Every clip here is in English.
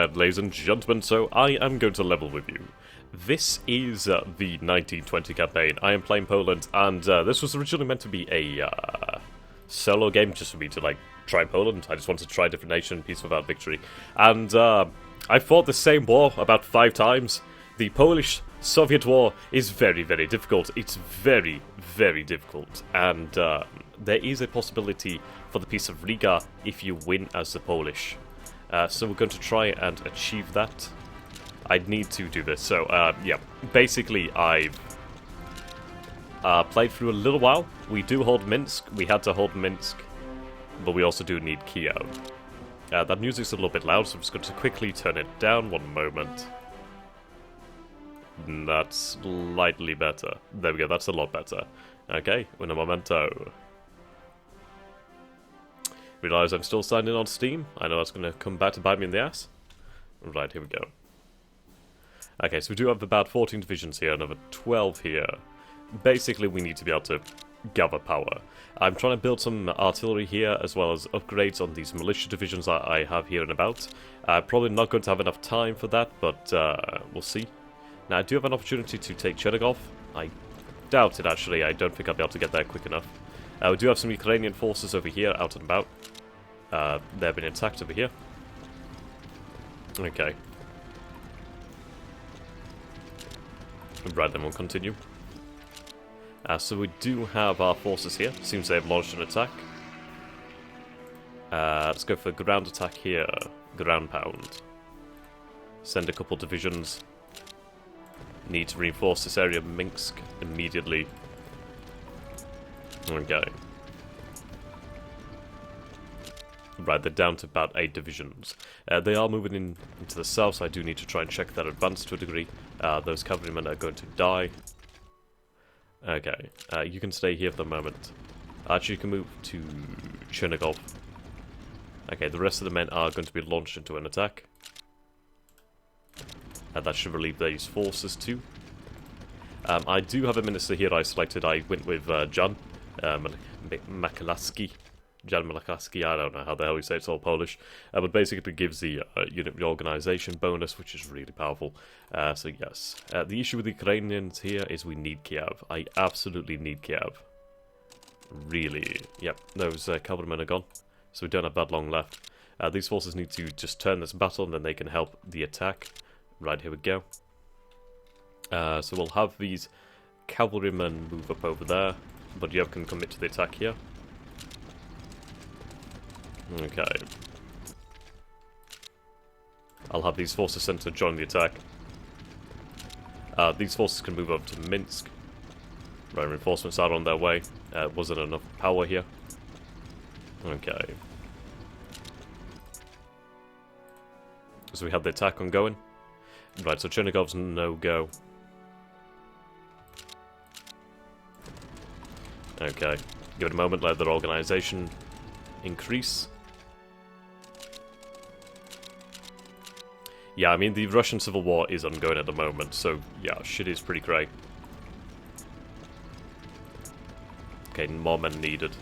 Ladies and gentlemen, so I am going to level with you. This is the 1920 campaign. I am playing Poland, and this was originally meant to be a solo game, just for me to try Poland. I just wanted to try a different nation, peace without victory. And I fought the same war about 5 times. The Polish-Soviet War is very, very difficult. It's very, very difficult. And there is a possibility for the peace of Riga if you win as the Polish. So we're going to try and achieve that. I need to do this. So, yeah, basically I've played through a little while. We do hold Minsk. We had to hold Minsk. But we also do need Kiev. That music's a little bit loud, so I'm just going to quickly turn it down. One moment. That's slightly better. There we go, that's a lot better. Okay, un momento. Realise I'm still signed in on Steam. I know that's going to come back to bite me in the ass. Right, here we go. Okay, so we do have about 14 divisions here, another 12 here. Basically, we need to be able to gather power. I'm trying to build some artillery here, as well as upgrades on these militia divisions that I have here and about. Probably not going to have enough time for that, but we'll see. Now, I do have an opportunity to take Chernigov. I doubt it, actually. I don't think I'll be able to get there quick enough. We do have some Ukrainian forces over here, out and about. They've been attacked over here. Okay. Right, then we'll continue. So we do have our forces here. Seems they have launched an attack. Let's go for ground attack here. Ground pound. Send a couple divisions. Need to reinforce this area of Minsk immediately. Okay. Right, they're down to about 8 divisions. They are moving into the south, so I do need to try and check that advance to a degree. Those cavalrymen are going to die. Okay, you can stay here for the moment. Actually, you can move to Chernigov. Okay, the rest of the men are going to be launched into an attack. That should relieve these forces too. I do have a minister here I selected. I went with Jan Makalaski. Jan Malakaski, I don't know how the hell you say it, it's all Polish. But basically it gives the unit reorganization bonus, which is really powerful. So yes. The issue with the Ukrainians here is we need Kiev. I absolutely need Kiev. Really. Yep, those cavalrymen are gone. So we don't have that long left. These forces need to just turn this battle and then they can help the attack. Right, here we go. So we'll have these cavalrymen move up over there. But Yev can commit to the attack here. Okay. I'll have these forces sent to join the attack. These forces can move over to Minsk. Right, reinforcements are on their way. Wasn't enough power here. Okay. So we have the attack ongoing. Right, so Chernigov's no-go. Okay. Give it a moment, let their organization increase. Yeah, I mean, the Russian Civil War is ongoing at the moment, so yeah, shit is pretty cray. Okay, more men needed.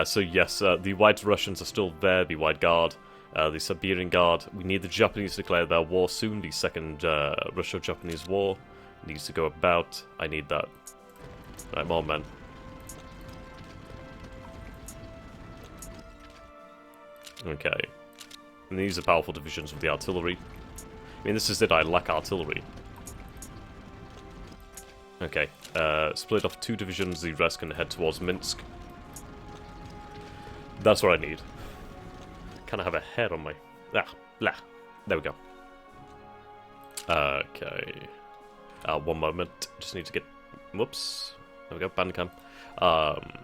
So yes, the White Russians are still there, the White Guard, the Siberian Guard. We need the Japanese to declare their war soon. The second Russo-Japanese War needs to go about. I need that. Right, more men. Okay. And these are powerful divisions with the artillery. I mean, this is it, I lack artillery. Okay, split off 2 divisions, the rest can head towards Minsk. That's what I need. Kind of have a head on my... Ah, blah. There we go. Okay. One moment. Just need to get... Whoops. There we go, Bandcam.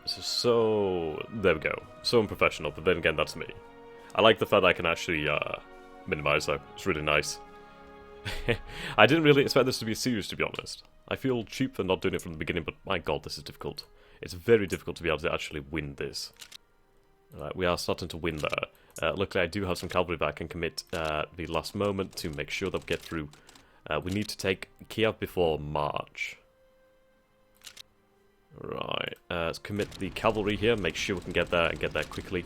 So... There we go. So unprofessional, but then again, that's me. I like the fact I can actually minimize though. It's really nice. I didn't really expect this to be serious, to be honest. I feel cheap for not doing it from the beginning, but my god, this is difficult. It's very difficult to be able to actually win this. We are starting to win there. Luckily, I do have some cavalry that I can commit at the last moment to make sure that we get through. We need to take Kiev before March. Right, let's commit the cavalry here, make sure we can get there and get there quickly.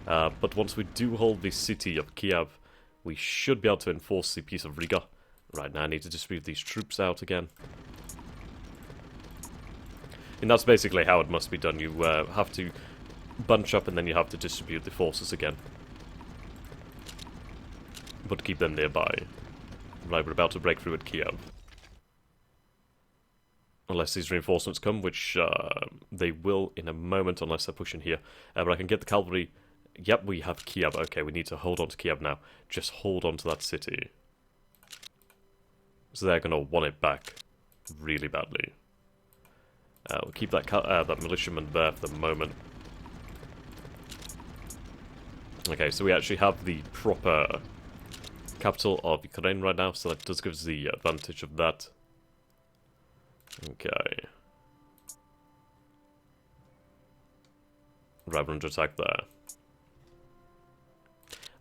But once we do hold the city of Kiev, we should be able to enforce the Peace of Riga. Right now I need to distribute these troops out again. And that's basically how it must be done. You have to bunch up and then you have to distribute the forces again. But keep them nearby. Right, we're about to break through at Kiev. Unless these reinforcements come, which they will in a moment, unless they're pushing here. But I can get the cavalry. Yep, we have Kiev. Okay, we need to hold on to Kiev now. Just hold on to that city. So they're going to want it back really badly. We'll keep that militiaman there for the moment. Okay, so we actually have the proper capital of Ukraine right now, so that does give us the advantage of that. Okay. Right, we're under attack there.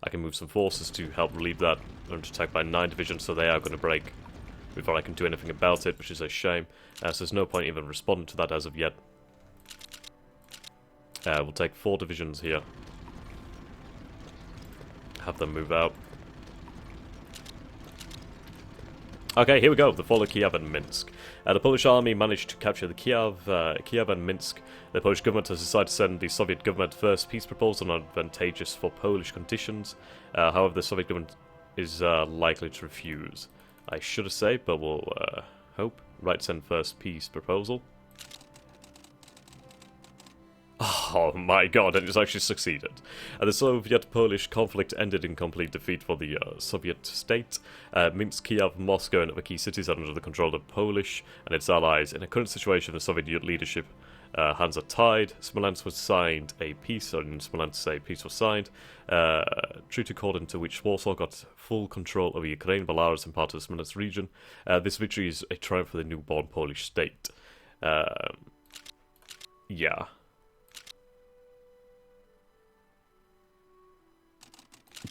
I can move some forces to help relieve that. We're under attack by 9 divisions, so they are going to break before I can do anything about it, which is a shame. So there's no point even responding to that as of yet. We'll take 4 divisions here. Have them move out. Okay, here we go. The fall of Kiev and Minsk. The Polish army managed to capture the Kiev and Minsk. The Polish government has decided to send the Soviet government first peace proposal advantageous for Polish conditions. However, the Soviet government is likely to refuse. I should have said, but we'll hope. Right, send first peace proposal. Oh my god, and it's actually succeeded. The Soviet-Polish conflict ended in complete defeat for the Soviet state. Minsk, Kiev, Moscow, and other key cities are under the control of Polish and its allies. In a current situation, the Soviet leadership hands are tied. Smolensk was signed a peace, or in Smolensk a peace was signed. Treaty according to which Warsaw got full control of Ukraine, Belarus, and part of the Smolensk region. This victory is a triumph for the newborn Polish state. Yeah.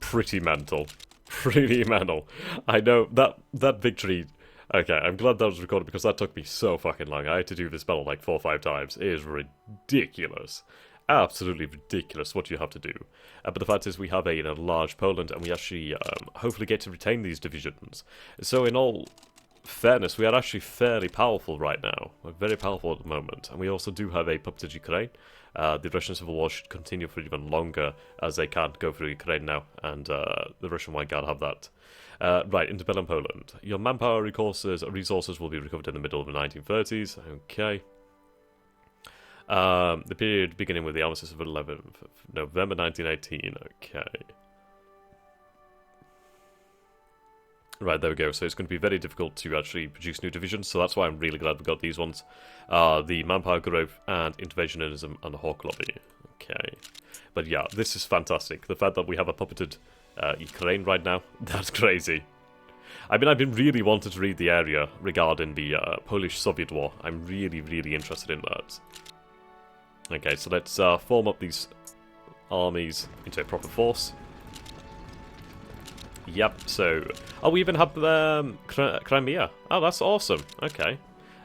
Pretty mental. Pretty mental. I know, that victory... Okay, I'm glad that was recorded because that took me so fucking long. I had to do this battle like 4 or 5 times. It is ridiculous. Absolutely ridiculous what you have to do. But the fact is we have a large Poland and we actually hopefully get to retain these divisions. So in all fairness, we are actually fairly powerful right now. We're very powerful at the moment. And we also do have a puppeted Ukraine. The Russian Civil War should continue for even longer as they can't go through Ukraine now. And the Russian White Guard have that. Right, interbellum Poland. Your manpower resources will be recovered in the middle of the 1930s. Okay. The period beginning with the armistice of 11th of November 1918. Okay. Right, there we go. So it's going to be very difficult to actually produce new divisions, so that's why I'm really glad we got these ones. The manpower growth and interventionism and the Hawk Lobby. Okay. But yeah, this is fantastic. The fact that we have a puppeted Ukraine right now, that's crazy. I mean, I've been really wanting to read the area regarding the Polish-Soviet War. I'm really, really interested in that. Okay, so let's form up these armies into a proper force. Yep, so... Oh, we even have Crimea. Oh, that's awesome. Okay.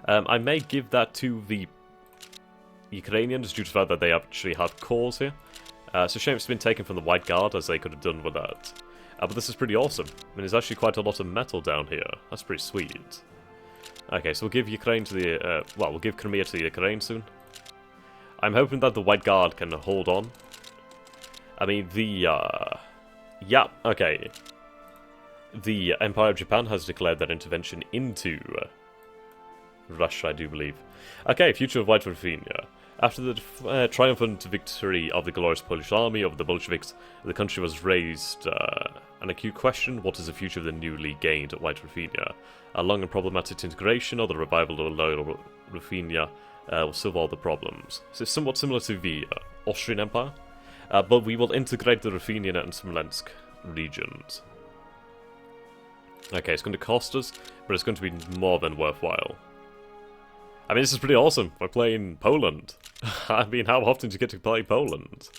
I may give that to the Ukrainians due to the fact that they actually have cores here. It's a shame it's been taken from the White Guard, as they could have done with that. But this is pretty awesome. I mean, there's actually quite a lot of metal down here. That's pretty sweet. Okay, so we'll give Ukraine to the... well, we'll give Crimea to the Ukraine soon. I'm hoping that the White Guard can hold on. I mean, the... yeah, okay. The Empire of Japan has declared their intervention into Russia, I do believe. Okay, future of White Ruthenia. After the triumphant victory of the glorious Polish army over the Bolsheviks, the country was raised an acute question: what is the future of the newly gained White Ruthenia? A long and problematic integration or the revival of Loyal Ruthenia will solve all the problems. So it's somewhat similar to the Austrian Empire, but we will integrate the Ruthenia and Smolensk regions. Okay, it's going to cost us, but it's going to be more than worthwhile. I mean, this is pretty awesome. We're playing Poland. I mean, how often do you get to play Poland?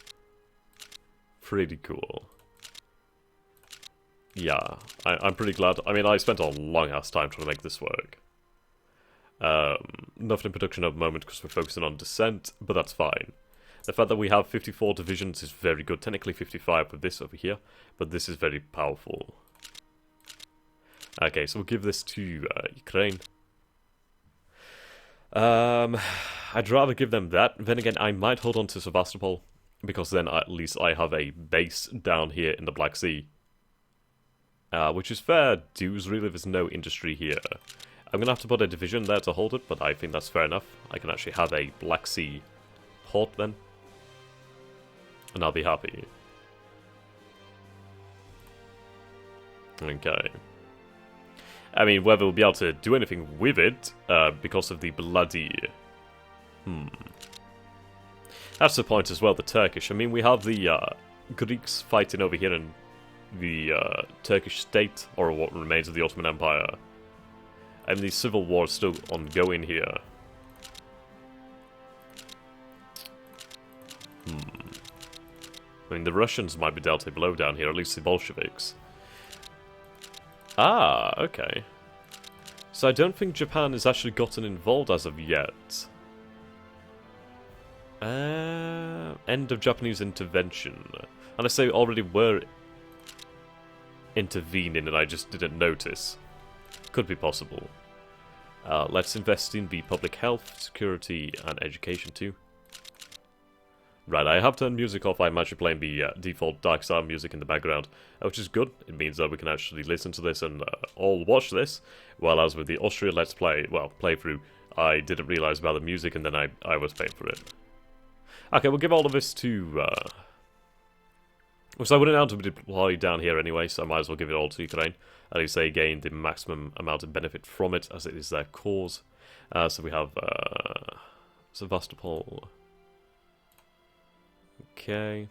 Pretty cool. Yeah, I'm pretty glad. I mean, I spent a long-ass time trying to make this work. Nothing in production at the moment because we're focusing on Descent, but that's fine. The fact that we have 54 divisions is very good. Technically 55 with this over here, but this is very powerful. Okay, so we'll give this to Ukraine. I'd rather give them that. Then again, I might hold on to Sevastopol, because then at least I have a base down here in the Black Sea. Which is fair dues, really. There's no industry here. I'm going to have to put a division there to hold it, but I think that's fair enough. I can actually have a Black Sea port then. And I'll be happy. Okay. I mean, whether we'll be able to do anything with it, because of the bloody... That's the point as well, the Turkish. I mean, we have the Greeks fighting over here in the Turkish state, or what remains of the Ottoman Empire. And the civil war is still ongoing here. I mean, the Russians might be dealt a blow down here, at least the Bolsheviks. Ah, okay. So I don't think Japan has actually gotten involved as of yet. End of Japanese intervention. Unless they already were intervening and I just didn't notice. Could be possible. Let's invest in the public health, security, and education too. Right, I have turned music off. I'm actually playing the default Dark Star music in the background, which is good. It means that we can actually listen to this and all watch this. Whereas with the Austria Let's Play, well, playthrough, I didn't realize about the music and then I was paying for it. Okay, we'll give all of this to... Which I wouldn't have to deploy down here anyway, so I might as well give it all to Ukraine. At least they gain the maximum amount of benefit from it, as it is their cause. So we have Sevastopol. Okay.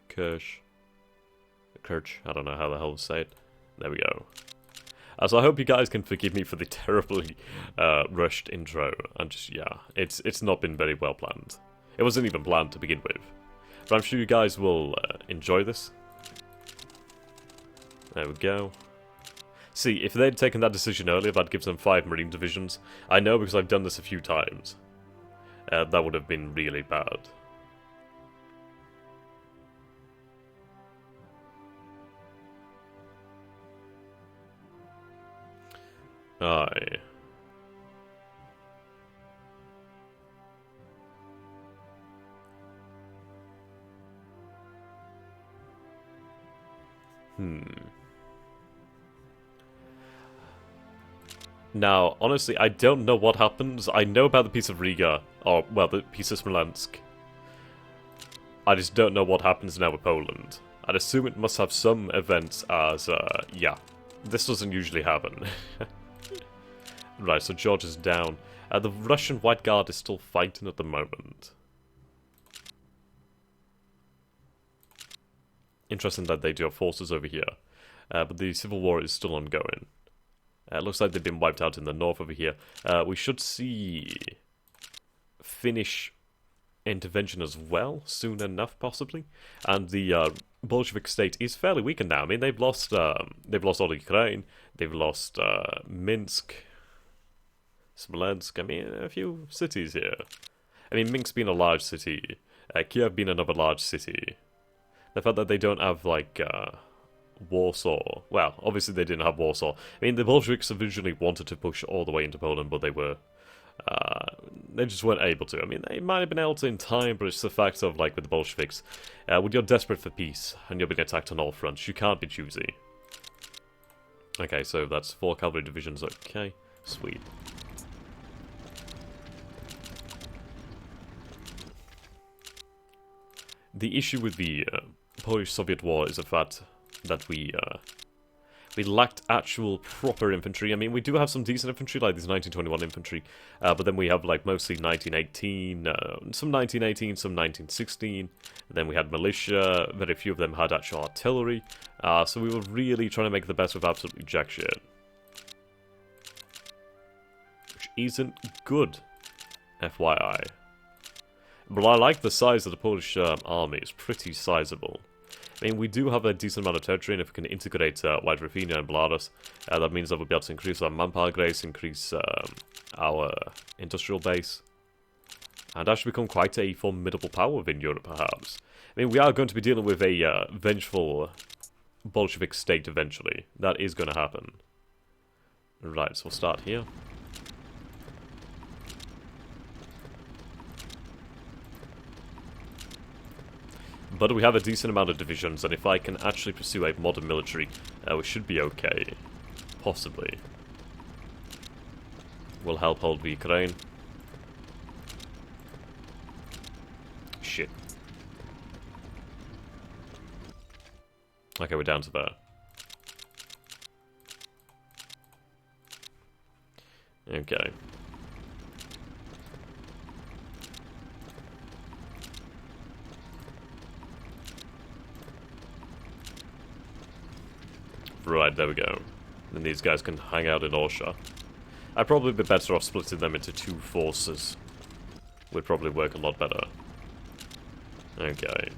Kerch, I don't know how the hell to say it. There we go. So I hope you guys can forgive me for the terribly rushed intro. And just, yeah, it's not been very well planned. It wasn't even planned to begin with. But I'm sure you guys will enjoy this. There we go. See, if they'd taken that decision earlier, that gives them 5 Marine divisions. I know because I've done this a few times. That would have been really bad. Aye. Now, honestly, I don't know what happens. I know about the piece of Riga, or, well, the piece of Smolensk. I just don't know what happens now with Poland. I'd assume it must have some events as, yeah. This doesn't usually happen. Right, so Georgia's down. The Russian White Guard is still fighting at the moment. Interesting that they do have forces over here. But the civil war is still ongoing. Looks like they've been wiped out in the north over here. We should see Finnish intervention as well, soon enough, possibly. And the Bolshevik state is fairly weakened now. I mean, they've lost all of Ukraine. They've lost Minsk, Smolensk. I mean, a few cities here. I mean, Minsk being a large city, Kiev being another large city. The fact that they don't have, like, Warsaw. Well, obviously they didn't have Warsaw. I mean, the Bolsheviks originally wanted to push all the way into Poland, but they were... they just weren't able to. I mean, they might have been able to in time, but it's the fact of, like, with the Bolsheviks, when you're desperate for peace, and you're being attacked on all fronts, you can't be choosy. Okay, so that's 4 cavalry divisions. Okay, sweet. The issue with the Polish-Soviet war is the fact that we lacked actual proper infantry. I mean, we do have some decent infantry, like this 1921 infantry, but then we have, like, mostly 1918, some 1918, some 1916, and then we had militia, very few of them had actual artillery, so we were really trying to make the best with absolutely jack shit. Which isn't good, FYI. But I like the size of the Polish army, it's pretty sizable. I mean, we do have a decent amount of territory, and if we can integrate White Ruthenia and Belarus, that means that we'll be able to increase our manpower base, increase our industrial base. and actually become quite a formidable power within Europe, perhaps. I mean, we are going to be dealing with a vengeful Bolshevik state eventually. That is going to happen. Right, so we'll start here. But we have a decent amount of divisions, and if I can actually pursue a modern military, we should be okay. Possibly. We'll help hold the Ukraine. Shit. Okay, we're down to there. Okay. Right, there we go. Then these guys can hang out in Orsha. I'd probably be better off splitting them into two forces. Would probably work a lot better. Okay.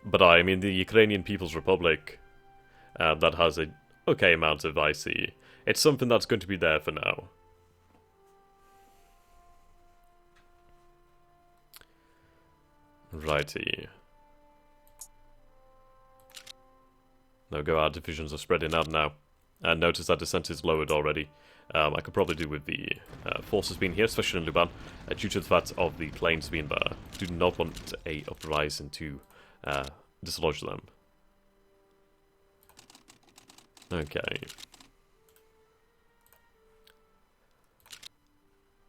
But I mean, the Ukrainian People's Republic, that has a okay amount of IC. It's something that's going to be there for now. Righty. There we go, our divisions are spreading out now. And notice that descent is lowered already. I could probably do with the forces being here, especially in Luban, due to the fact of the planes being there. Do not want a uprising to dislodge them. Okay.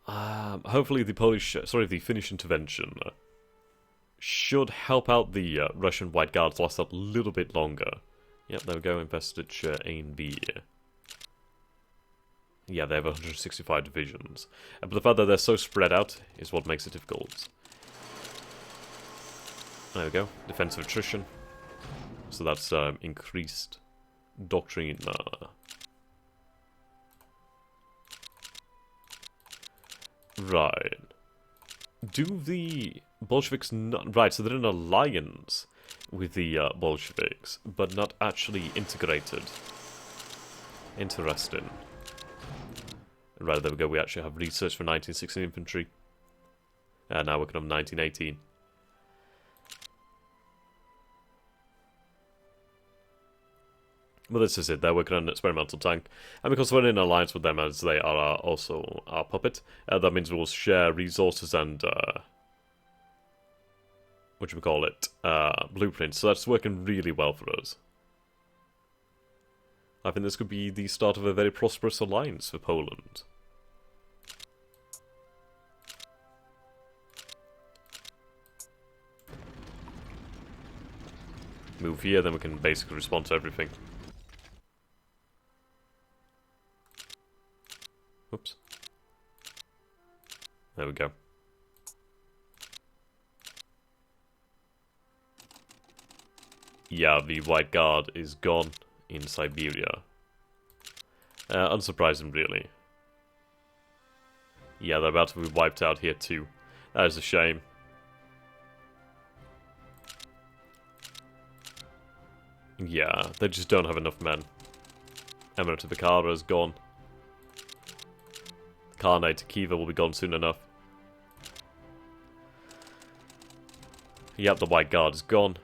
Hopefully the Finnish intervention should help out the Russian White Guards last a little bit longer. Yep, there we go, investiture A and B. Yeah, they have 165 divisions. But the fact that they're so spread out is what makes it difficult. There we go, defensive attrition. So that's increased doctrine. Right. Do the Bolsheviks not... Right, so they're in alliance with the Bolsheviks, but not actually integrated. Interesting. Right, there we go, we actually have research for 1916 infantry. Now working on 1918. Well, this is it, they're working on an experimental tank. And because we're in alliance with them as they are also our puppet, that means we'll share resources and... blueprints. So that's working really well for us. I think this could be the start of a very prosperous alliance for Poland. Move here, then we can basically respond to everything. Oops. There we go. Yeah, the White Guard is gone in Siberia. Unsurprising, really. Yeah, they're about to be wiped out here too. That is a shame. Yeah, they just don't have enough men. Emirate of Bukhara is gone. Khanate to Khiva will be gone soon enough. Yep, the White Guard is gone.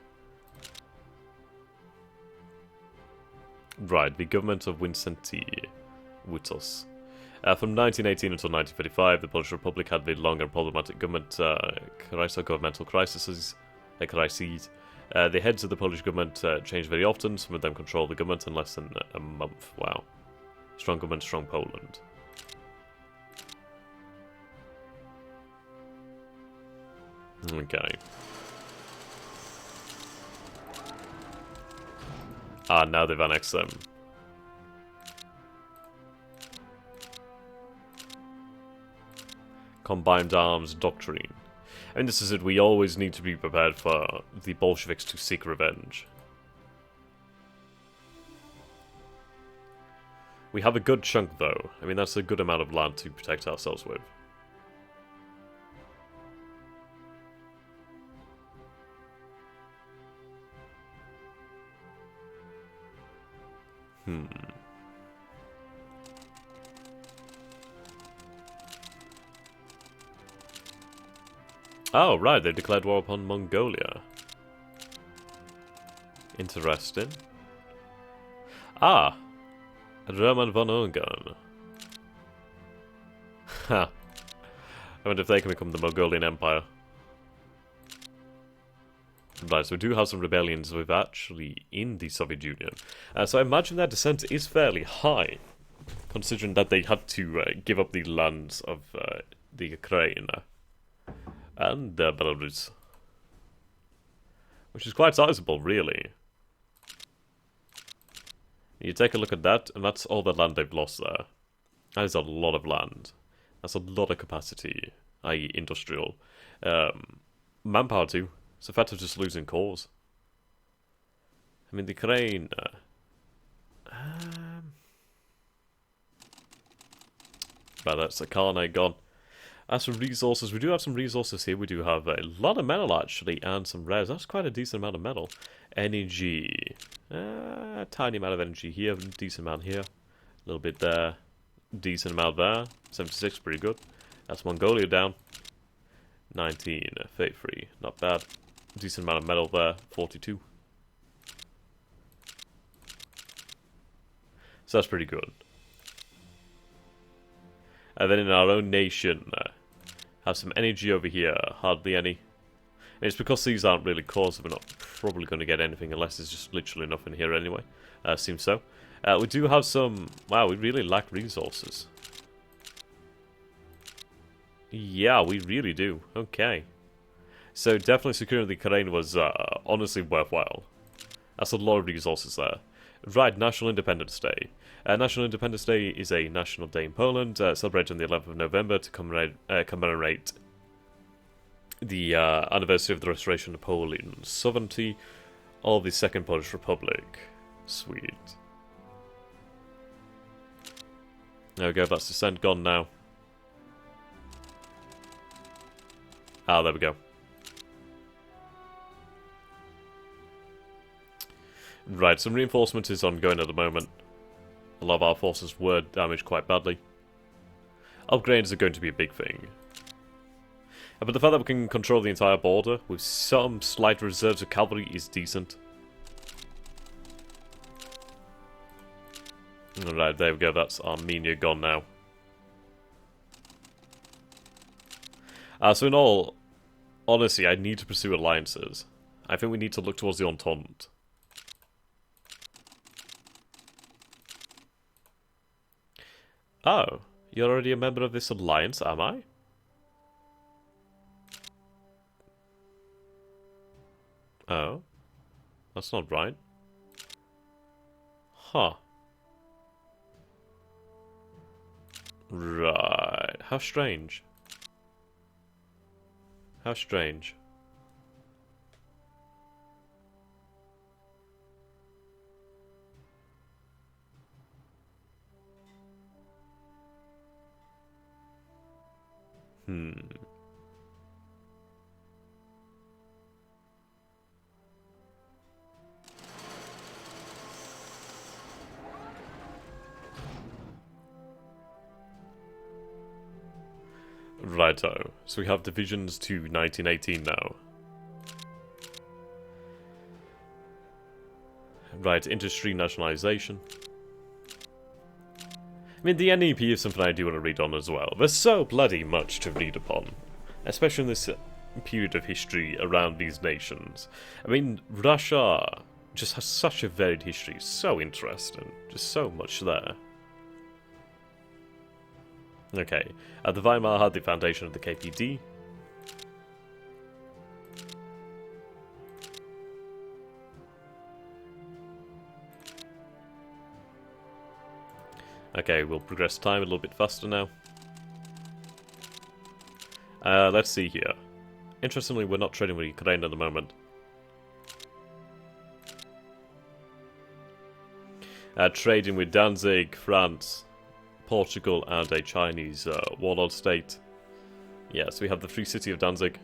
Right, the government of Wincenty Witos. From 1918 until 1935, the Polish Republic had the long and problematic governmental crises. The heads of the Polish government changed very often. Some of them controlled the government in less than a month. Wow. Strong government, strong Poland. Okay. Now they've annexed them. Combined arms doctrine. And this is it, we always need to be prepared for the Bolsheviks to seek revenge. We have a good chunk though. I mean, that's a good amount of land to protect ourselves with. Oh, right, they declared war upon Mongolia. Interesting. Ah, Roman von Ungarn. Ha. I wonder if they can become the Mongolian Empire. Right, so we do have some rebellions with actually in the Soviet Union. So I imagine their descent is fairly high, considering that they had to give up the lands of the Ukraine and Belarus. Which is quite sizable, really. You take a look at that, and that's all the land they've lost there. That is a lot of land. That's a lot of capacity, i.e. industrial. Manpower too. It's a fact of just losing cores. I mean, the Ukraine... right, that's the Khanate gone. As for resources, we do have some resources here. We do have a lot of metal, actually, and some rares. That's quite a decent amount of metal. Energy. A tiny amount of energy here, decent amount here. A little bit there. Decent amount there. 76, pretty good. That's Mongolia down. 19, 33, not bad. Decent amount of metal there, 42. So that's pretty good. And then in our own nation, have some energy over here, hardly any. And it's because these aren't really cores, we're not probably going to get anything unless there's just literally nothing here anyway. Seems so. We do have some... Wow, we really lack resources. Yeah, we really do. Okay. So definitely securing the Ukraine was honestly worthwhile. That's a lot of resources there. Right, National Independence Day. National Independence Day is a national day in Poland, celebrated on the 11th of November to commemorate the anniversary of the restoration of Poland's sovereignty of the Second Polish Republic. Sweet. There we go, that's descent gone now. Ah, there we go. Right, some reinforcement is ongoing at the moment. A lot of our forces were damaged quite badly. Upgrades are going to be a big thing. But the fact that we can control the entire border with some slight reserves of cavalry is decent. Alright, there we go, that's Armenia gone now. So in all honesty, I need to pursue alliances. I think we need to look towards the Entente. Oh, you're already a member of this alliance, am I? Oh, that's not right. Huh. Right, how strange. How strange. Righto. So we have divisions to 1918 now. Right, industry nationalisation. I mean, the NEP is something I do want to read on as well. There's so bloody much to read upon. Especially in this period of history around these nations. I mean, Russia just has such a varied history. So interesting. Just so much there. Okay, the Weimar had the foundation of the KPD. Okay, we'll progress time a little bit faster now. Let's see here. Interestingly, we're not trading with Ukraine at the moment. Trading with Danzig, France, Portugal, and a Chinese warlord state. Yeah, so we have the free city of Danzig.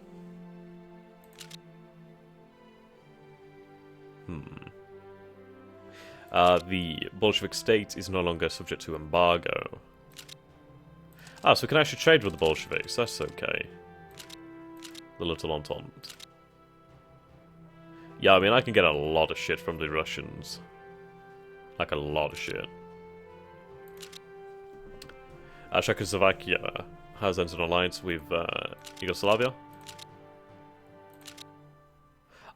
The Bolshevik state is no longer subject to embargo. Ah, so we can actually trade with the Bolsheviks, that's okay. The Little Entente. Yeah, I mean, I can get a lot of shit from the Russians. Like, a lot of shit. Czechoslovakia has entered an alliance with Yugoslavia.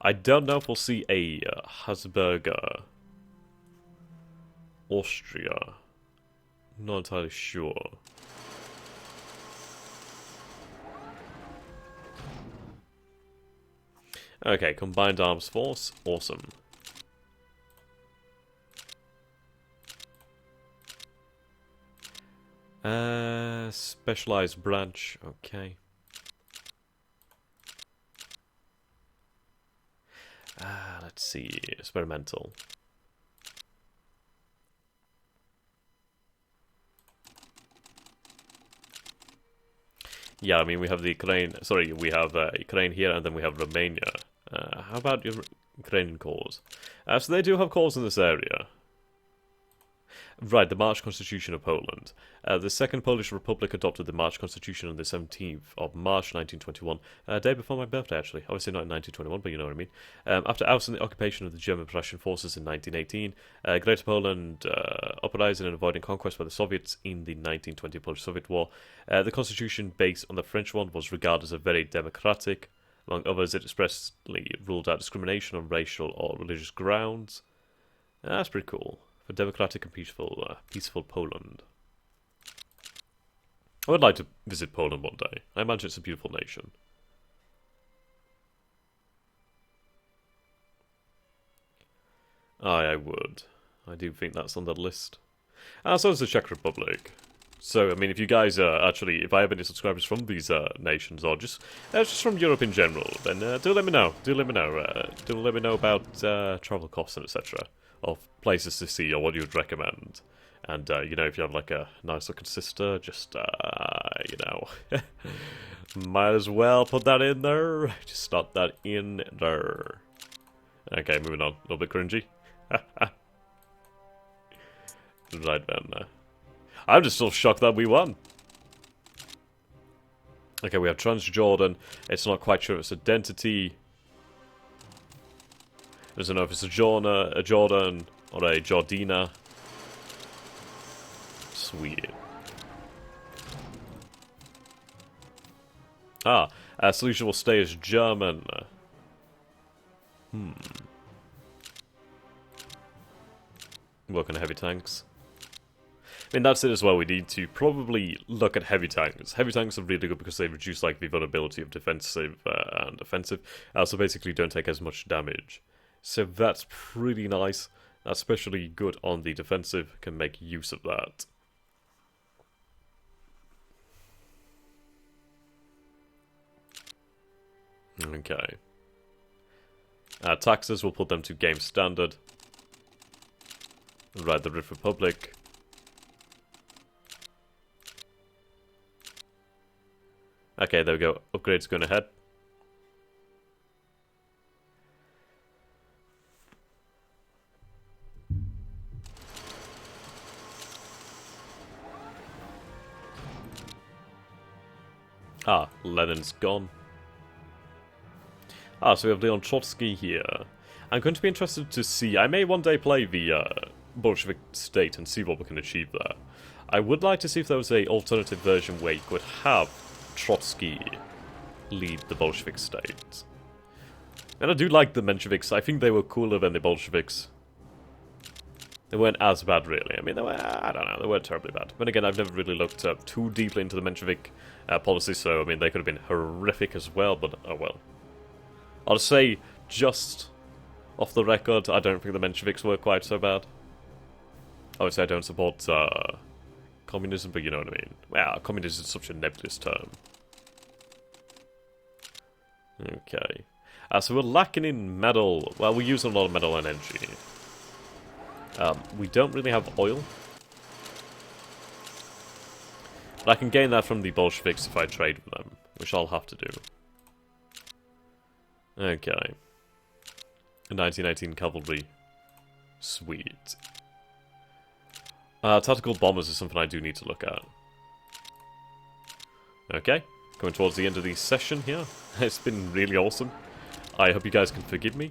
I don't know if we'll see a Habsburger Austria. Not entirely sure. Okay, combined arms force, awesome. Specialized branch, okay. Let's see, experimental. Yeah, I mean, we have the Ukraine, sorry, we have Ukraine here, and then we have Romania. How about your Ukrainian cause? So they do have cause in this area. Right, the March Constitution of Poland. The Second Polish Republic adopted the March Constitution on the 17th of March 1921, a day before my birthday, actually. Obviously not in 1921, but you know what I mean. After ousting the occupation of the German-Prussian forces in 1918, Greater Poland uprising and avoiding conquest by the Soviets in the 1920 Polish-Soviet War, the constitution, based on the French one, was regarded as a very democratic. Among others, it expressly ruled out discrimination on racial or religious grounds. That's pretty cool. For democratic and peaceful Poland. I would like to visit Poland one day. I imagine it's a beautiful nation. I would. I do think that's on the list. So is the Czech Republic. So, I mean, if you guys actually, if I have any subscribers from these nations, or just from Europe in general, then do let me know. Do let me know. Do let me know about travel costs and etc. Of places to see, or what you would recommend. And, you know, if you have, like, a nice-looking sister, just, you know, might as well put that in there. Just start that in there. Okay, moving on. A little bit cringy. Right then. I'm just still shocked that we won. Okay, we have Transjordan. It's not quite sure its identity. I don't know if it's a Jordan, or a Jordina. Sweet. Solution will stay as German. Work on heavy tanks. I mean, that's it as well. We need to probably look at heavy tanks. Heavy tanks are really good because they reduce, like, the vulnerability of defensive and offensive. So basically don't take as much damage. So that's pretty nice. Especially good on the defensive. Can make use of that. Okay. Taxes, we'll put them to game standard. Right, the Red Republic. Okay, there we go. Upgrades going ahead. Lenin's gone. So we have Leon Trotsky here. I'm going to be interested to see. I may one day play the Bolshevik state and see what we can achieve there. I would like to see if there was an alternative version where you could have Trotsky lead the Bolshevik state. And I do like the Mensheviks. I think they were cooler than the Bolsheviks. They weren't as bad, really. I mean, they were, I don't know, they weren't terribly bad. But again, I've never really looked too deeply into the Menshevik policy, so, I mean, they could have been horrific as well, but oh well. I'll say, just off the record, I don't think the Mensheviks were quite so bad. Obviously, I don't support communism, but you know what I mean. Well, communism is such a nebulous term. Okay. So we're lacking in metal. Well, we're using a lot of metal and energy. We don't really have oil. But I can gain that from the Bolsheviks if I trade with them, which I'll have to do. Okay. 1918 cavalry. Sweet. Tactical bombers is something I do need to look at. Okay. coming towards the end of the session here. It's been really awesome. I hope you guys can forgive me